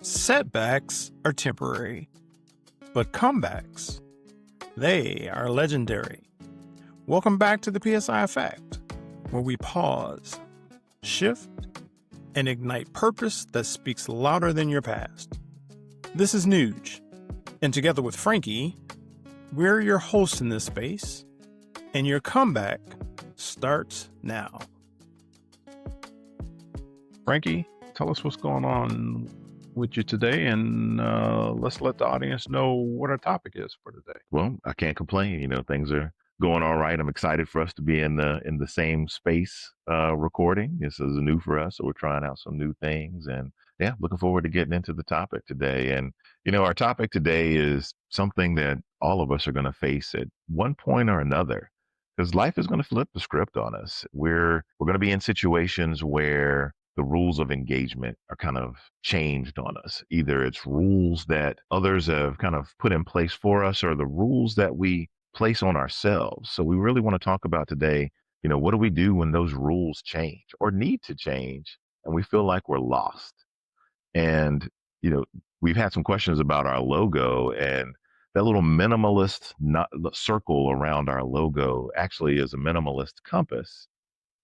Setbacks are temporary, but comebacks, they are legendary. Welcome back to the PSI Effect, where we pause, shift, and ignite purpose that speaks louder than your past. This is Neug, and together with Franky, we're your hosts in this space, and your comeback starts now. Franky, tell us what's going on with you today, and let's let the audience know what our topic is for today. Well, I can't complain. Things are going all right. I'm excited for us to be in the same space recording. This is new for us, so we're trying out some new things, and yeah, looking forward to getting into the topic today. And our topic today is something that all of us are going to face at one point or another, because life is going to flip the script on us. We're going to be in situations where the rules of engagement are kind of changed on us. Either it's rules that others have kind of put in place for us, or the rules that we place on ourselves. So we really want to talk about today, what do we do when those rules change or need to change and we feel like we're lost? And, we've had some questions about our logo, and that little minimalist circle around our logo actually is a minimalist compass.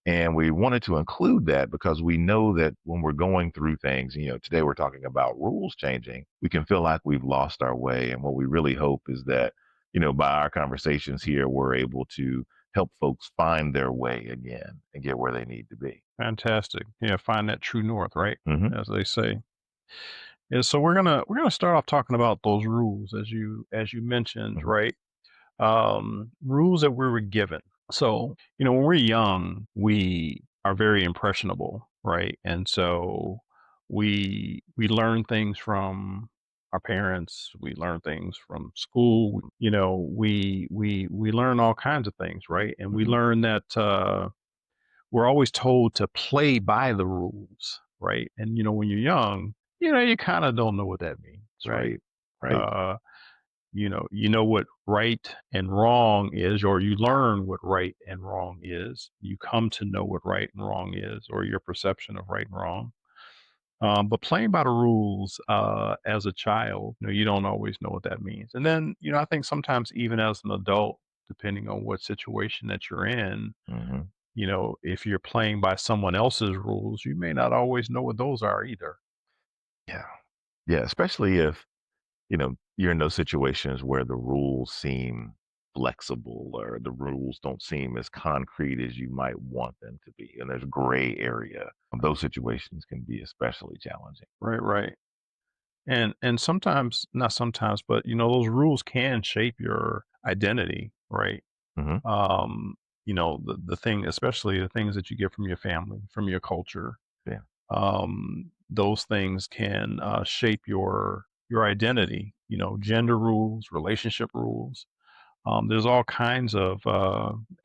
And we wanted to include that because we know that when we're going through things, today we're talking about rules changing, we can feel like we've lost our way. And what we really hope is that, by our conversations here, we're able to help folks find their way again and get where they need to be. Fantastic. Yeah, find that true north, right? Mm-hmm. As they say. Yeah, so we're gonna start off talking about those rules as you mentioned, Mm-hmm. right? Rules that we were given. So, when we're young, we are very impressionable, right? And so we learn things from our parents, we learn things from school, we learn all kinds of things, right? And we Mm-hmm. learn that we're always told to play by the rules, right? And when you're young, you kind of don't know what that means, right? Right. Uh, you know what right and wrong is, or you learn what right and wrong is. You come to know what right and wrong is, or your perception of right and wrong. But playing by the rules as a child, you don't always know what that means. And then, I think sometimes even as an adult, depending on what situation that you're in, Mm-hmm. if you're playing by someone else's rules, you may not always know what those are either. Yeah. Yeah. Especially if, you're in those situations where the rules seem flexible or the rules don't seem as concrete as you might want them to be. And there's gray area. Those situations can be especially challenging. Right, right. And sometimes, not sometimes, but those rules can shape your identity, right? Hmm. Um, the thing, especially the things that you get from your family, from your culture, Yeah. those things can shape your identity. Gender rules, relationship rules. There's all kinds of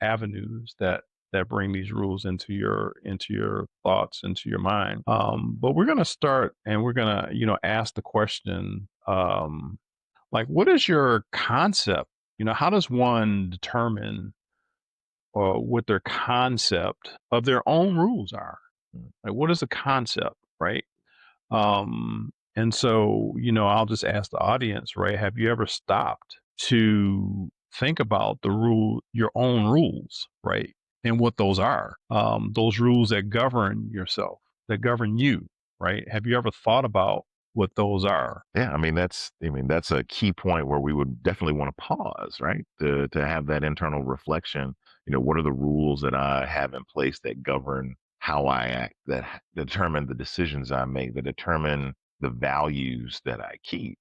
avenues that bring these rules into your thoughts, into your mind. But we're gonna start, and we're gonna ask the question, like, what is your concept? How does one determine what their concept of their own rules are? Mm. Like, what is the concept, right? And so, I'll just ask the audience, right? Have you ever stopped to think about your own rules, right? And what those are? Those rules that govern yourself, that govern you, right? Have you ever thought about what those are? Yeah. I mean, that's a key point where we would definitely want to pause, right? To have that internal reflection. What are the rules that I have in place that govern how I act, that determine the decisions I make, that determine the values that I keep?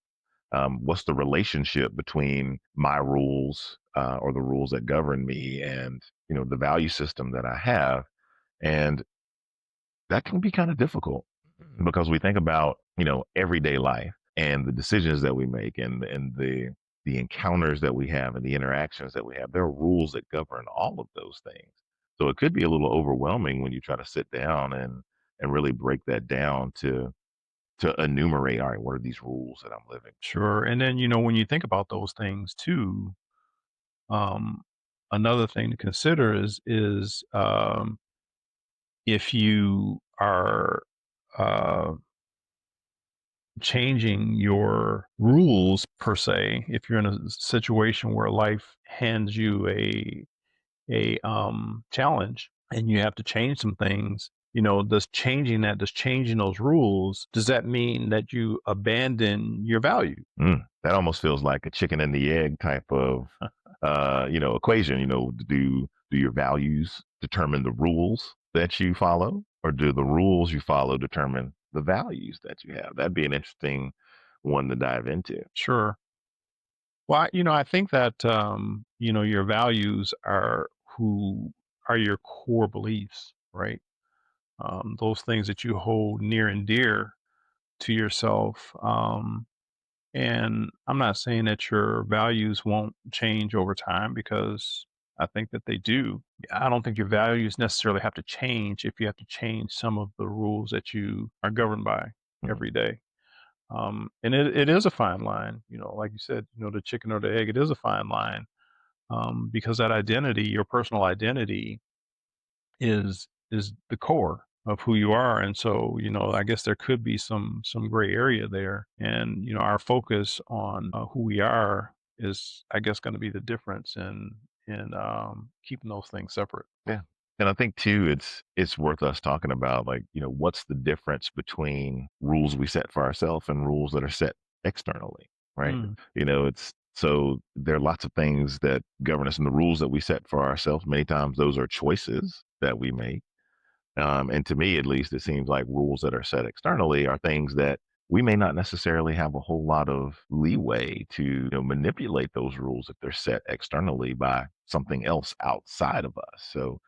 What's the relationship between my rules or the rules that govern me and the value system that I have? And that can be kind of difficult because we think about everyday life and the decisions that we make and the encounters that we have and the interactions that we have. There are rules that govern all of those things. So it could be a little overwhelming when you try to sit down and really break that down to enumerate, all right, what are these rules that I'm living? Sure. And then, when you think about those things too, um, another thing to consider is if you are uh, changing your rules per se if you're in a situation where life hands you a challenge and you have to change some things. Does changing those rules, does that mean that you abandon your value? That almost feels like a chicken and the egg type of equation. Do your values determine the rules that you follow, or do the rules you follow determine the values that you have? That'd be an interesting one to dive into. Sure. Well, I think that your values who are your core beliefs, right? Those things that you hold near and dear to yourself. And I'm not saying that your values won't change over time, because I think that they do. I don't think your values necessarily have to change if you have to change some of the rules that you are governed by Mhm. every day. And it is a fine line, like you said, the chicken or the egg, it is a fine line, because that identity, your personal identity, is the core of who you are. And so, I guess there could be some gray area there. And our focus on who we are is, I guess, going to be the difference in keeping those things separate. Yeah. And I think too, it's worth us talking about, like, what's the difference between rules we set for ourselves and rules that are set externally, right? Mm, It's so there are lots of things that govern us, and the rules that we set for ourselves, many times those are choices that we make. And to me, at least, it seems like rules that are set externally are things that we may not necessarily have a whole lot of leeway to manipulate those rules if they're set externally by something else outside of us. So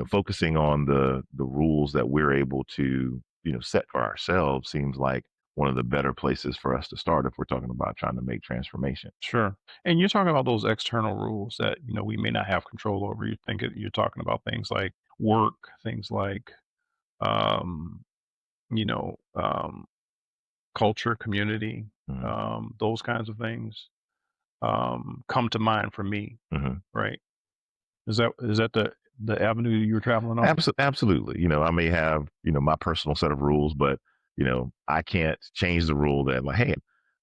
focusing on the rules that we're able to set for ourselves seems like one of the better places for us to start if we're talking about trying to make transformation. sure. And you're talking about those external rules that we may not have control over. You're talking about things like work, things like um, you know um, culture, community, Hmm. those kinds of things come to mind for me, Hmm. right? Is that the avenue you're traveling on? Absolutely. I may have, my personal set of rules, but, I can't change the rule that, like, hey,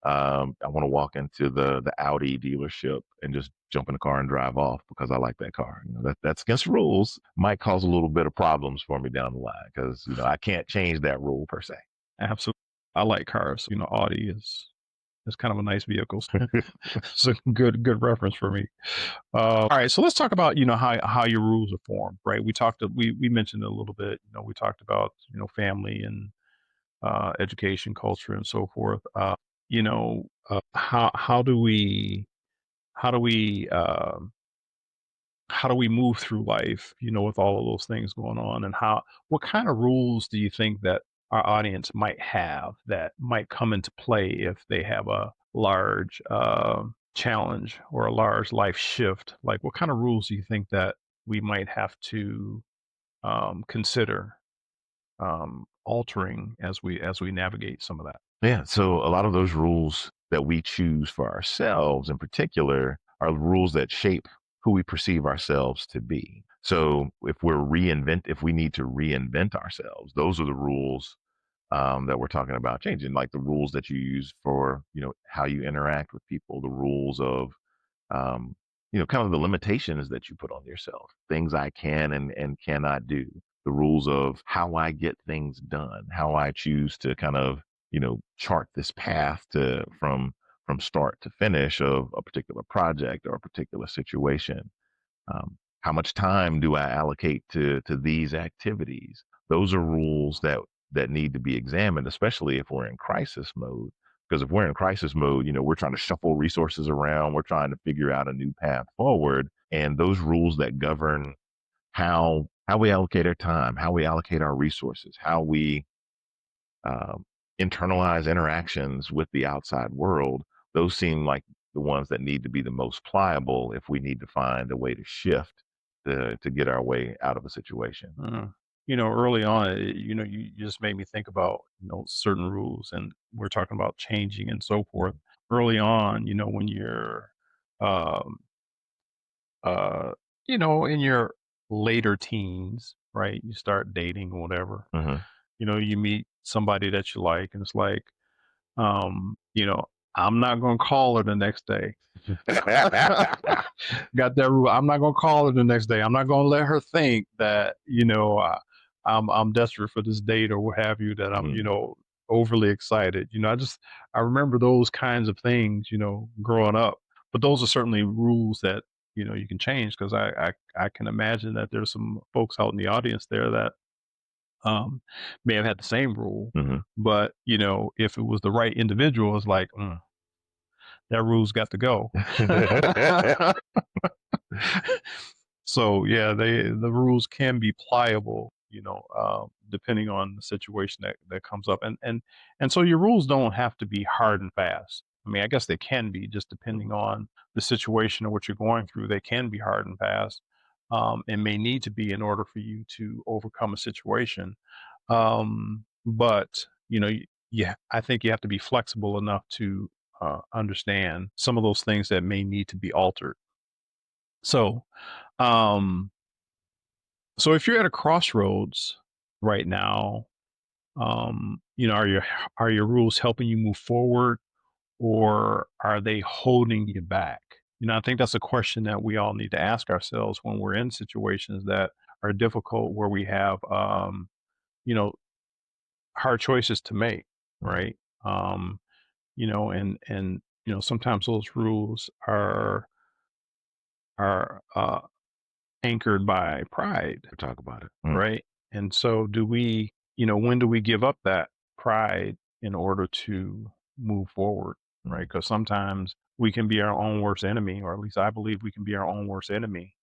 I want to walk into the Audi dealership and just jump in the car and drive off because I like that car. That's against rules. Might cause a little bit of problems for me down the line because, I can't change that rule per se. Absolutely. I like cars. Audi is kind of a nice vehicle. It's a good reference for me. All right, so let's talk about how your rules are formed, right? We mentioned it a little bit. We talked about family and education, culture, and so forth. How do we how do we move through life, with all of those things going on, and what kind of rules do you think that our audience might have that might come into play if they have a large challenge or a large life shift? Like, what kind of rules do you think that we might have to consider altering as we navigate some of that? Yeah. So a lot of those rules that we choose for ourselves in particular are the rules that shape who we perceive ourselves to be. So if we need to reinvent ourselves, those are the rules that we're talking about changing, like the rules that you use for, how you interact with people, the rules of um, kind of the limitations that you put on yourself, things I can and cannot do, the rules of how I get things done, how I choose to kind of, chart this path from start to finish of a particular project or a particular situation. How much time do I allocate to these activities? Those are rules that need to be examined, especially if we're in crisis mode. Because if we're in crisis mode, we're trying to shuffle resources around, we're trying to figure out a new path forward, and those rules that govern how we allocate our time, how we allocate our resources, how we um, internalize interactions with the outside world, those seem like the ones that need to be the most pliable if we need to find a way to shift to get our way out of a situation. Uh, Early on, you just made me think about, certain rules, and we're talking about changing and so forth. Early on, when you're, um, uh, in your later teens, right? You start dating or whatever. Hmm. You meet somebody that you like, and it's like, you know, I'm not gonna call her the next day. Got that rule. I'm not gonna call her the next day. I'm not gonna let her think that, I'm desperate for this date or what have you, that I'm, Mm, overly excited. I remember those kinds of things, growing up. But those are certainly rules that, you can change, because I can imagine that there's some folks out in the audience there that um may have had the same rule. mhm. But, if it was the right individual, it's like, that rule's got to go. So yeah, the rules can be pliable, depending on the situation that comes up, and so your rules don't have to be hard and fast. I mean, I guess they can be, just depending on the situation or what you're going through. They can be hard and fast, and may need to be in order for you to overcome a situation. But yeah, I think you have to be flexible enough to understand some of those things that may need to be altered. So, um, so if you're at a crossroads right now, are your rules helping you move forward, or are they holding you back? I think that's a question that we all need to ask ourselves when we're in situations that are difficult, where we have, you know, hard choices to make, Mm, right? And sometimes those rules are anchored by pride, to talk about it. Mm, right? And so, when do we give up that pride in order to move forward, right? mm, Because sometimes we can be our own worst enemy, or at least I believe we can be our own worst enemy.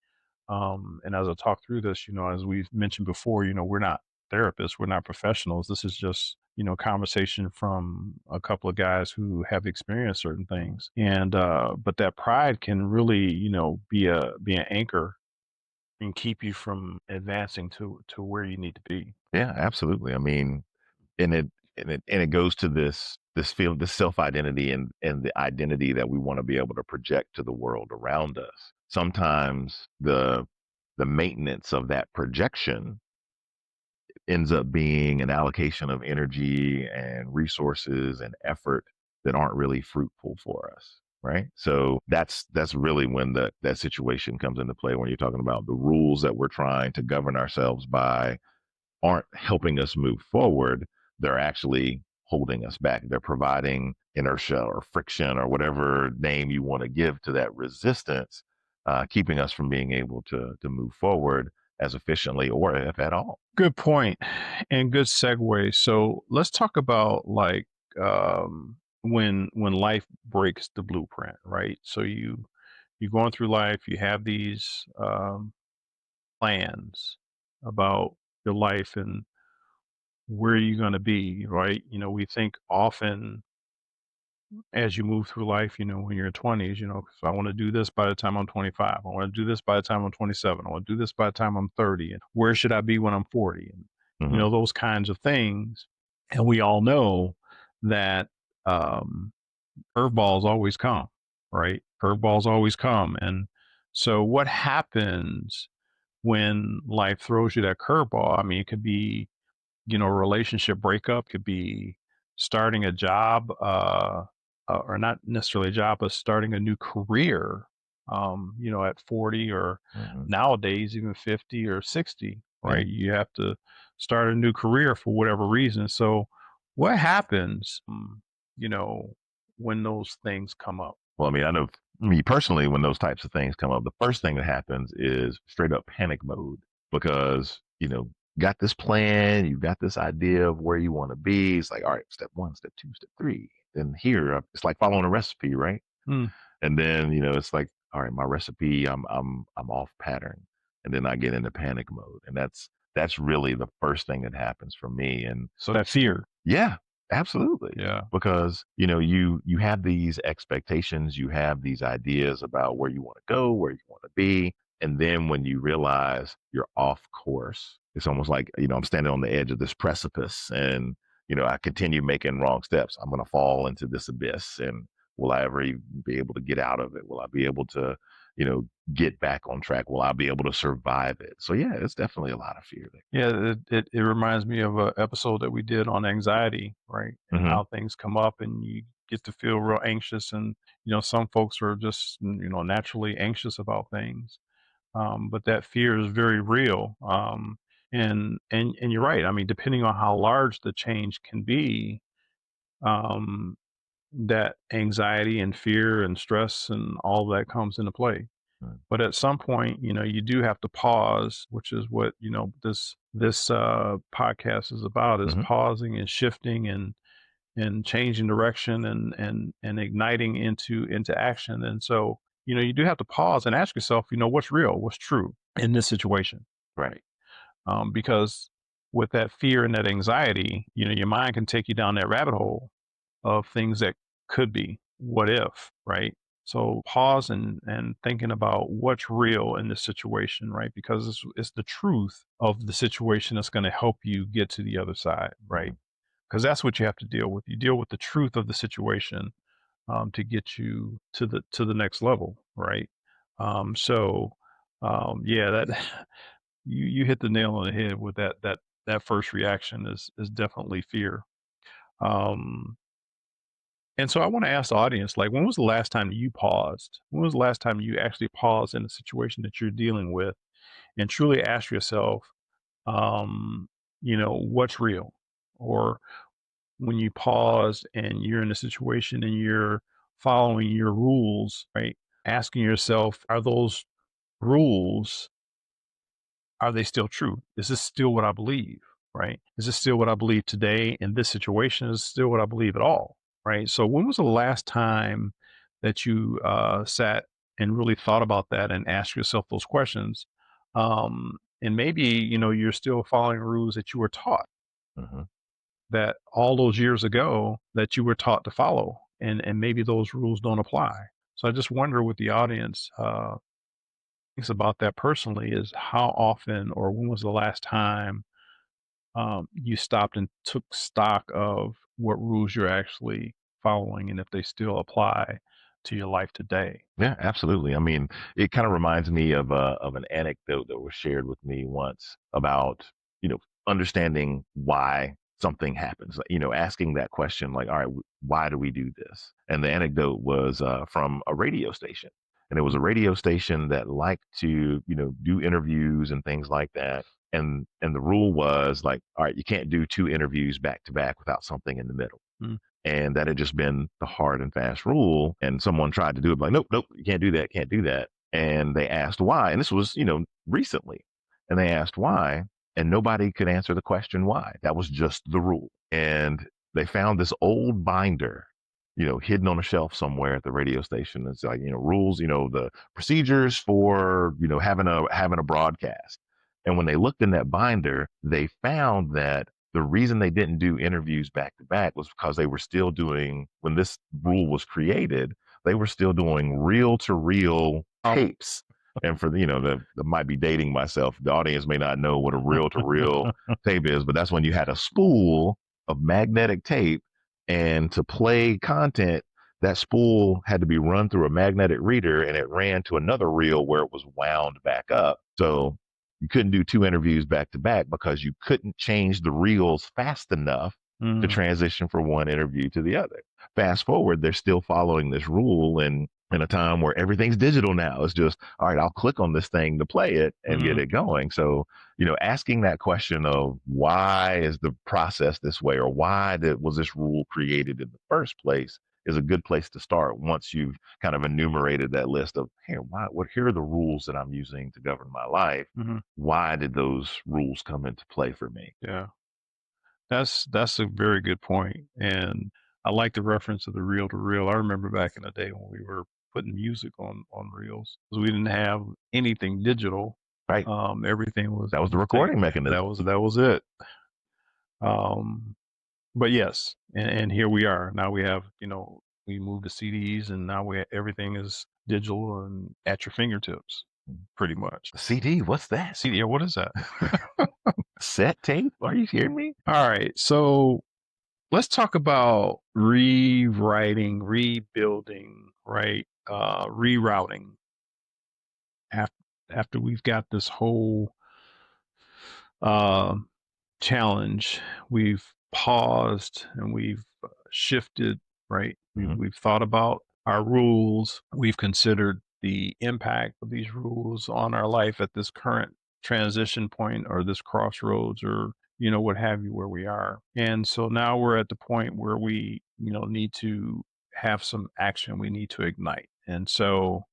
And as I talk through this, as we've mentioned before, we're not therapists, we're not professionals. This is just, conversation from a couple of guys who have experienced certain mm. things. And but that pride can really, be an anchor and keep you from advancing to where you need to be. Yeah, absolutely. I mean, and it goes to this self identity and the identity that we want to be able to project to the world around us. Sometimes the maintenance of that projection ends up being an allocation of energy and resources and effort that aren't really fruitful for us, right? So that's really when that situation comes into play, when you're talking about the rules that we're trying to govern ourselves by aren't helping us move forward. They're actually holding us back. They're providing inertia or friction or whatever name you want to give to that resistance, keeping us from being able to move forward as efficiently or if at all. Good point, and good segue. So let's talk about, like, when life breaks the blueprint, right? So you're going through life, you have these plans about your life and where you're going to be, right? We think often, as you move through life, when you're 20s, so I want to do this by the time I'm 25. I want to do this by the time I'm 27. I want to do this by the time I'm 30. And where should I be when I'm 40? And, Hmm. those kinds of things. And we all know that um, curveballs always come, right? Curveballs always come. And so, what happens when life throws you that curveball? I mean, it could be, a relationship breakup, could be starting a job, or not necessarily a job, but starting a new career, at 40, or Hmm. nowadays even 50 or 60, Yeah. right? You have to start a new career for whatever reason. So, what happens, when those things come up? Well, I mean, I know me personally, when those types of things come up, the first thing that happens is straight up panic mode because, got this plan, you've got this idea of where you want to be. It's like, all right, step one, step two, step three. Then here, it's like following a recipe, right? Hmm. And then, it's like, all right, my recipe, I'm off pattern. And then I get into panic mode. And that's really the first thing that happens for me. And So that fear. yeah, absolutely. Yeah. Because, you have these expectations, you have these ideas about where you want to go, where you want to be. And then when you realize you're off course, it's almost like, I'm standing on the edge of this precipice and, I continue making wrong steps. I'm going to fall into this abyss. And will I ever even be able to get out of it? Will I be able to, get back on track? Will I be able to survive it? So yeah, it's definitely a lot of fear there. Yeah, it reminds me of a episode that we did on anxiety, right? And Hmm. how things come up and you get to feel real anxious and, some folks are just, naturally anxious about things. But that fear is very real. And you're right. I mean, depending on how large the change can be, um, that anxiety and fear and stress and all that comes into play. But at some point, you do have to pause, which is what this podcast is about: is Hmm. pausing and shifting and changing direction and igniting into action. And so, you do have to pause and ask yourself, what's real, what's true in this situation, Right. right? Because with that fear and that anxiety, your mind can take you down that rabbit hole of things that could be, what if, right? So pause and thinking about what's real in this situation, right? Because it's the truth of the situation that's going to help you get to the other side, right? Hmm. Because that's what you have to deal with. You deal with the truth of the situation, to get you to the next level, right? Yeah, that you hit the nail on the head with that first reaction is definitely fear. Um, and so I want to ask the audience, like, when was the last time you paused? When was the last time you actually paused in a situation that you're dealing with and truly ask yourself, what's real? Or when you pause and you're in a situation and you're following your rules, right? Asking yourself, are those rules, are they still true? Is this still what I believe? Right? Is this still what I believe today in this situation? Is this still what I believe at all? Right. So when was the last time that you sat and really thought about that and asked yourself those questions? And maybe, you're still following rules that you were taught Hmm. that all those years ago that you were taught to follow. And maybe those rules don't apply. So I just wonder with the audience, thinks about that personally is how often or when was the last time you stopped and took stock of what rules you're actually following and if they still apply to your life today. Yeah, absolutely. I mean, it kind of reminds me of an anecdote that was shared with me once about understanding why something happens. Asking that question, like, all right, why do we do this? And the anecdote was from a radio station, and it was a radio station that liked to do interviews and things like that. And the rule was like, all right, you can't do two interviews back to back without something in the middle, Mm, and that had just been the hard and fast rule. And someone tried to do it, like, nope, nope, you can't do that, can't do that. And they asked why, and this was recently, and they asked why, and nobody could answer the question why. That was just the rule. And they found this old binder, hidden on a shelf somewhere at the radio station. It's like rules, the procedures for having a broadcast. And when they looked in that binder, they found that the reason they didn't do interviews back to back was because they were still doing, when this rule was created, they were still doing reel to reel oh, tapes. And for the might be dating myself, the audience may not know what a reel to reel tape is, but that's when you had a spool of magnetic tape, and to play content, that spool had to be run through a magnetic reader, and it ran to another reel where it was wound back up. So you couldn't do two interviews back to back because you couldn't change the reels fast enough to mm, transition from one interview to the other. Fast forward, they're still following this rule, and in a time where everything's digital now, it's just, all right, I'll click on this thing to play it and get mm, it going. So, asking that question of why is the process this way, or was this rule created in the first place, is a good place to start once you've kind of enumerated that list of, here, here are the rules that I'm using to govern my life. mhm. Why did those rules come into play for me? Yeah, that's a very good point, and I like the reference of the reel to reel. I remember back in the day when we were putting music on reels 'cause we didn't have anything digital. Right. Everything was That was the on tape. recording That mechanism. was it. Um, but yes, and here we are. Now we have, we moved to CDs, and now everything is digital and at your fingertips, pretty much. CD, what's that? CD, yeah, what is that? Set tape? Are you hearing me? All right, so let's talk about rewriting, rebuilding, right? Rerouting. after we've got this whole uh, challenge, we've paused and we've shifted, right? Hmm. We've thought about our rules. We've considered the impact of these rules on our life at this current transition point or this crossroads or what have you where we are. And so now we're at the point where we need to have some action. We need to ignite. And so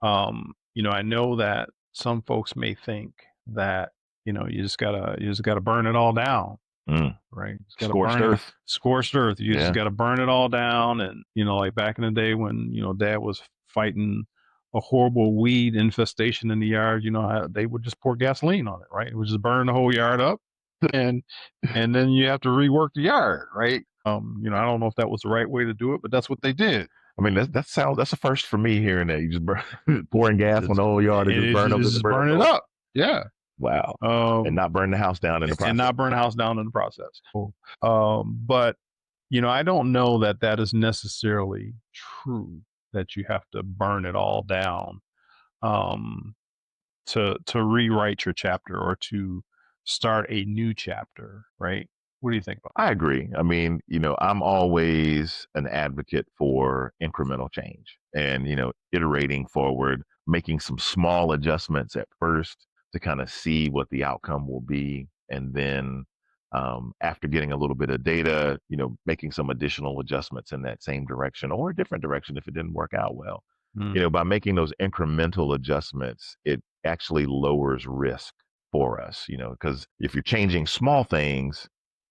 I know that some folks may think that, you just gotta burn it all down, Mm. right? Just gotta Scorched burn it, earth. scorched earth. You just Yeah. gotta burn it all down. And, like back in the day when, dad was fighting a horrible weed infestation in the yard, how they would just pour gasoline on it, right? It would just burn the whole yard up. And then you have to rework the yard, right? I don't know if that was the right way to do it, but that's what they did. I mean, that's a first for me hearing that. You just burn, pouring gas on the whole yard and And just burn up, it's just just burn up burn the it whole. up. Yeah. Wow. And Um, not burn the house down in the and process. not burn a house down in the process. But I don't know that that is necessarily true. That you have to burn it all down um, to rewrite your chapter or to start a new chapter, right? What do you think about I agree. I mean, I'm always an advocate for incremental change and, iterating forward, making some small adjustments at first to kind of see what the outcome will be. And then after getting a little bit of data, making some additional adjustments in that same direction or a different direction if it didn't work out well. that? By making those incremental adjustments, it actually lowers risk for us, because if you're changing small things,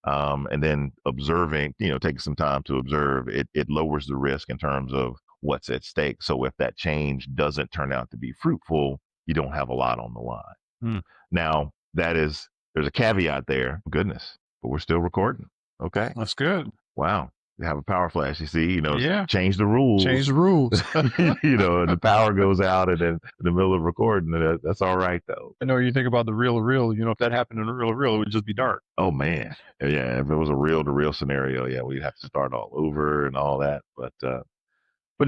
and then observing, taking some time to observe, it lowers the risk in terms of what's at stake. So if that change doesn't turn out to be fruitful, you don't have a lot on the line. Mm, Now, there's a caveat there. Goodness, but we're still recording. Okay. that's good. Wow. You have a power flash. You see, Yeah. change the Change rules. the rules. And the power goes out, and then in the middle of recording, that's all right though. I know you think about the real to real, if that happened in the real to real, it would just be dark. Oh man, yeah. If it was a real to real scenario, yeah, we'd have to start all over and all that. But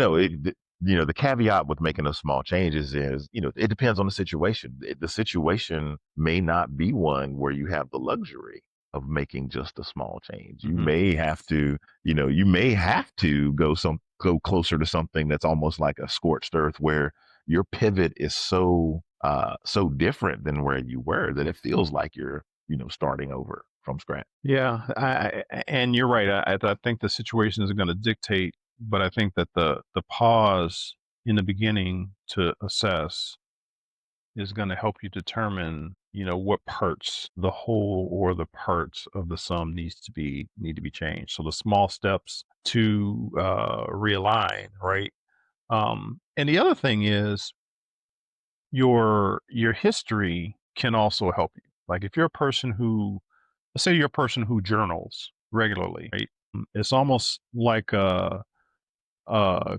no, the caveat with making those small changes is, it depends on the situation. The situation may not be one where you have the luxury of making just a small change. You Hmm. may have to, go closer to something that's almost like a scorched earth, where your pivot is so different than where you were that it feels like you're, starting over from scratch. Yeah, and you're right. I think the situation is going to dictate, but I think that the pause in the beginning to assess is going to help you determine, what parts, the whole or the parts of the sum need to be changed. So the small steps to realign, right? And the other thing is your history can also help you. Like if you're a person who, let's say you're a person who journals regularly, right? It's almost like a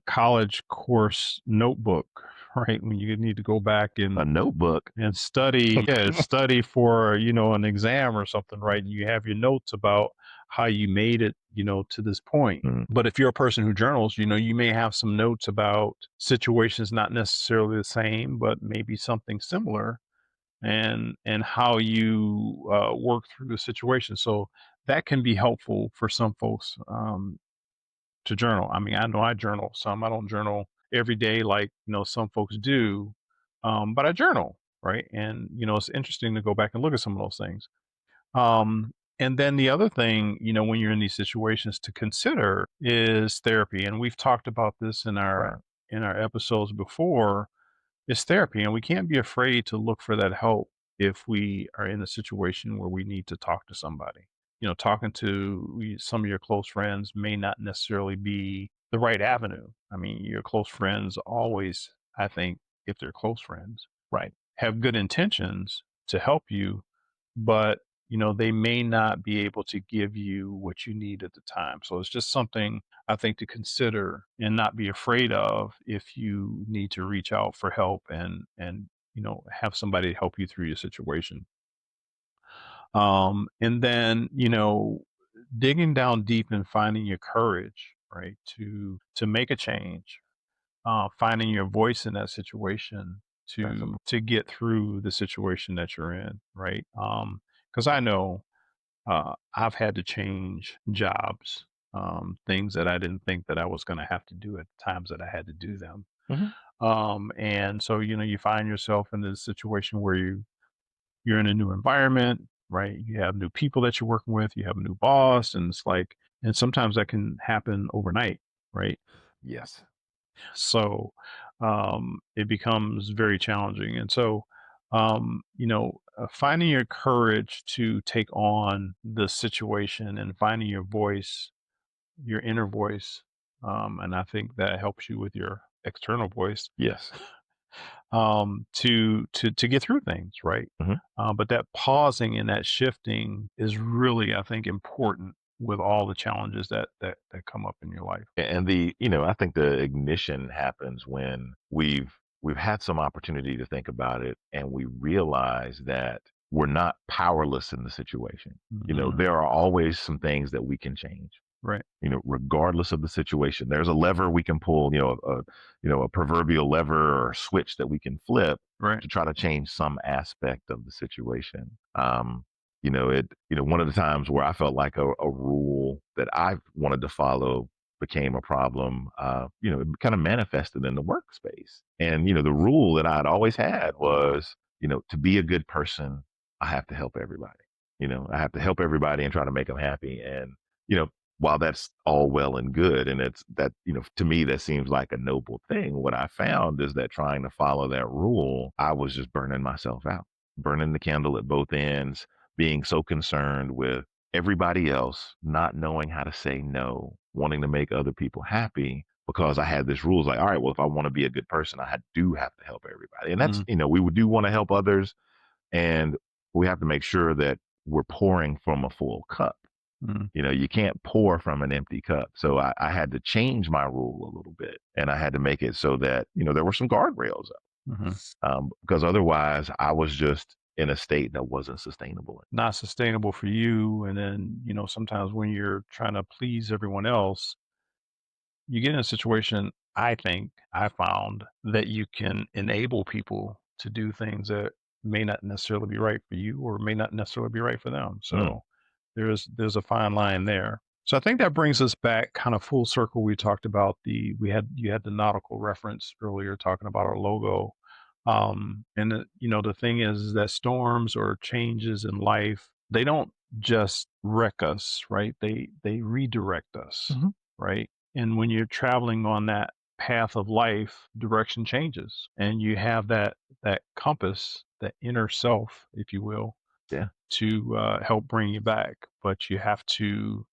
college course notebook, right? When you need to go back A notebook. and study, yeah, study for an exam or something, right? And you have your notes about how you made it, to this point. Mm. But if you're a person who journals, you may have some notes about situations not necessarily the same, but maybe something similar, and how you work through the situation. So that can be helpful for some folks to journal. I mean, I know I journal some. I don't journal every day like some folks do, but I journal, right? And it's interesting to go back and look at some of those things. And then the other thing, when you're in these situations to consider is therapy. And we've talked about this in Right. our episodes before, is therapy. And we can't be afraid to look for that help if we are in a situation where we need to talk to somebody. Talking to some of your close friends may not necessarily be the right avenue. I mean, your close friends always, I think, if they're close friends, Right. have good intentions to help you, but they may not be able to give you what you need at the time. So it's just something I think to consider and not be afraid of if you need to reach out for help and have somebody help you through your situation. And then digging down deep and finding your courage, right, to make a change, finding your voice in that situation. to definitely. get through the situation that you're in, right? Because I know I've had to change jobs, things that I didn't think that I was going to have to do at times that I had to do them. Mhm. And so, you find yourself in this situation where you're in a new environment, right? You have new people that you're working with, you have a new boss, and it's like, and sometimes that can happen overnight, right? Yes. So it becomes very challenging. And so, finding your courage to take on the situation and finding your voice, your inner voice, and I think that helps you with your external voice, Yes. to get through things, right? Mhm. But that pausing and that shifting is really, I think, important with all the challenges that come up in your life. And I think the ignition happens when we've had some opportunity to think about it and we realize that we're not powerless in the situation. Mhm. There are always some things that we can change. Right, Regardless of the situation, there's a lever we can pull, a proverbial lever or switch that we can flip right. to try to change some aspect of the situation. One of the times where I felt like a rule that I wanted to follow became a problem. It kind of manifested in the workspace. And, the rule that I'd always had was, to be a good person, I have to help everybody. I have to help everybody and try to make them happy. And, you know, while that's all well and good, and it's that, to me, that seems like a noble thing. What I found is that trying to follow that rule, I was just burning myself out, burning the candle at both ends, being so concerned with everybody else, not knowing how to say no, wanting to make other people happy because I had this rules like, all right, well, if I want to be a good person, do have to help everybody. And that's, Mm, we do want to help others, and we have to make sure that we're pouring from a full cup. mm, You can't pour from an empty cup. So I had to change my rule a little bit, and I had to make it so that, there were some guardrails up, mhm. because otherwise I was just in a state that wasn't sustainable. Not sustainable for you, and then, sometimes when you're trying to please everyone else, you get in a situation, I think, I found, that you can enable people to do things that may not necessarily be right for you or may not necessarily be right for them. Mm, So there's a fine line there. So I think that brings us back kind of full circle. We talked about you had the nautical reference earlier talking about our logo. And the thing is that storms or changes in life, they don't just wreck us, right? They redirect us, mhm. right? And when you're traveling on that path of life, direction changes, and you have that compass, that inner self, if you will, Yeah, to help bring you back. But you have to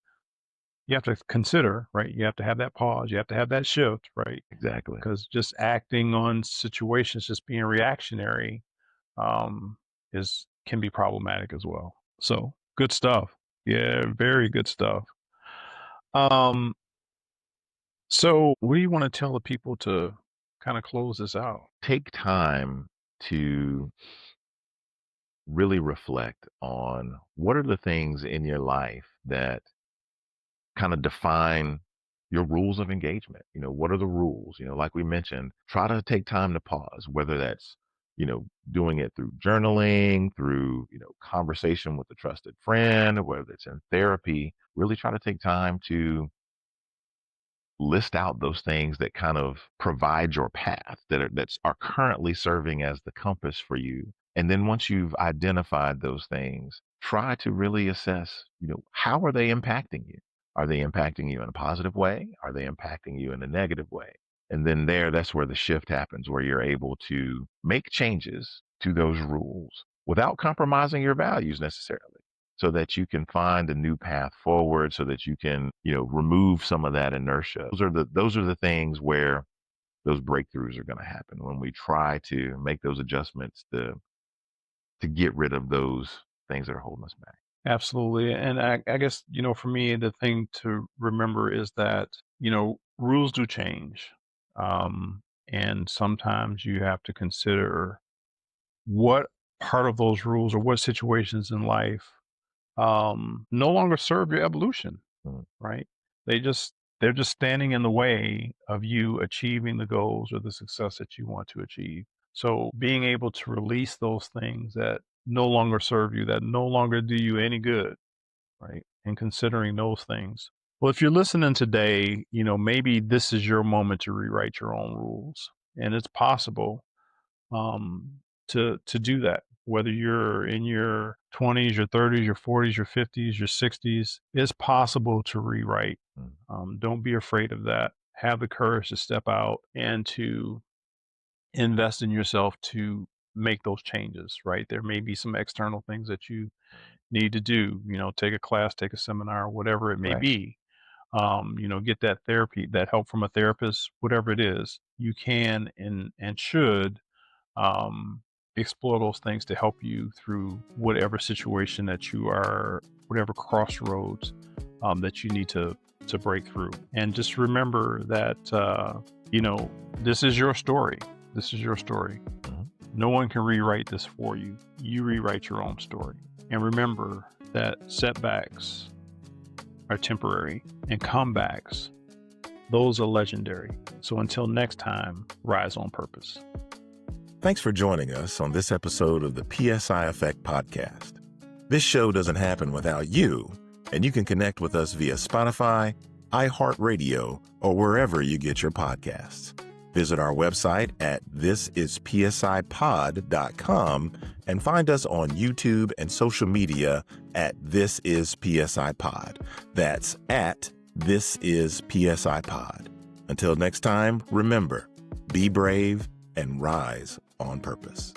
consider, right? You have to have that pause. You have to have that shift, right? exactly. Because just acting on situations, just being reactionary, um, is can be problematic as well. So good stuff. Yeah, very good stuff. Um, so what do you want to tell the people to kind of close this out? Take time to really reflect on what are the things in your life that kind of define your rules of engagement. What are the rules? Like we mentioned, try to take time to pause, whether that's, doing it through journaling, through, conversation with a trusted friend, whether it's in therapy. Really try to take time to list out those things that kind of provide your path, that are currently serving as the compass for you. And then once you've identified those things, try to really assess, how are they impacting you? Are they impacting you in a positive way? Are they impacting you in a negative way? And then that's where the shift happens, where you're able to make changes to those rules without compromising your values necessarily, so that you can find a new path forward, so that you can, remove some of that inertia. Those are the things where those breakthroughs are going to happen, when we try to make those adjustments to get rid of those things that are holding us back. Absolutely. And I guess, for me, the thing to remember is that, rules do change. And sometimes you have to consider what part of those rules or what situations in life no longer serve your evolution, Mm, right? They're just standing in the way of you achieving the goals or the success that you want to achieve. So being able to release those things that no longer serve you, that no longer do you any good, right? And considering those things. Well, if you're listening today, maybe this is your moment to rewrite your own rules. And it's possible to do that. Whether you're in your 20s, your 30s, your 40s, your 50s, your 60s, it's possible to rewrite. Mm. Don't be afraid of that. Have the courage to step out and to invest in yourself to make those changes, right? There may be some external things that you need to do, take a class, take a seminar, whatever it may Right. be. Get that therapy, that help from a therapist, whatever it is, you can and should um, explore those things to help you through whatever situation that you are, whatever crossroads that you need to break through. And just remember that this is your story. This is your story. Mhm. No one can rewrite this for you. You rewrite your own story. And remember that setbacks are temporary and comebacks, those are legendary. So until next time, rise on purpose. Thanks for joining us on this episode of the PSI Effect podcast. This show doesn't happen without you, and you can connect with us via Spotify, iHeartRadio, or wherever you get your podcasts. Visit our website at thisispsipod.com and find us on YouTube and social media at This Is PSI Pod. That's at This Is PSI Pod. Until next time, remember, be brave and rise on purpose.